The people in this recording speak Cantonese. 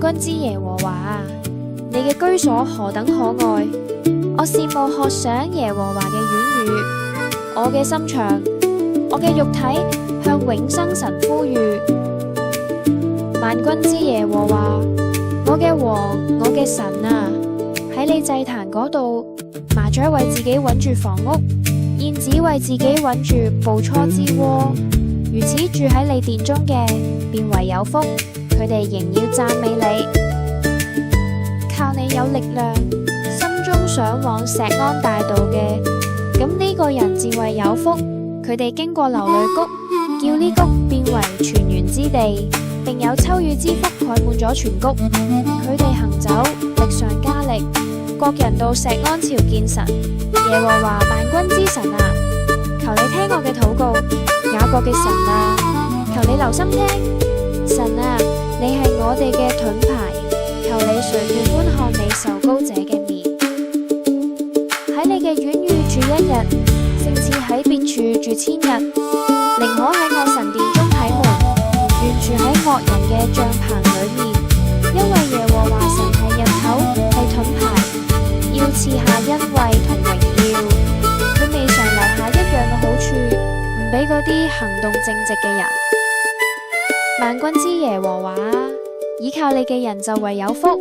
軍之耶和華啊，你嘅居所何等可愛！我羨慕渴想耶和華嘅院宇，我嘅心腸，我嘅肉體向永生神呼籲。萬軍之耶和華，我嘅王，我嘅神啊，喺你祭壇嗰度，麻雀為自己穩住房屋，燕子為自己穩住菢雛之窩。如此住喺你殿中嘅，便為有福，佢哋仍要讚美你。靠你有力量，心中想往錫安大道嘅，咁呢個人自為有福。佢哋經過流淚谷，叫呢谷變為泉源之地，並有秋雨之福蓋滿咗全谷。佢哋行走，力上加力，各人到錫安朝見神。耶和華萬軍之神啊，求你聽我嘅禱告。雅各嘅神啊，求你留心聽。神啊，你係我哋嘅盾牌，求你垂顧觀看你受膏者嘅面。喺你嘅院宇住一日，勝似喺別處住千日。寧可喺我神殿中睇門，願住喺惡人嘅帳棚裏面。因為耶和華神係日頭，係盾牌，要賜下恩惠同榮耀。佢未嘗留下一樣嘅好處，唔俾嗰啲行動正直嘅人。萬軍之耶和華，倚靠你嘅人就為有福。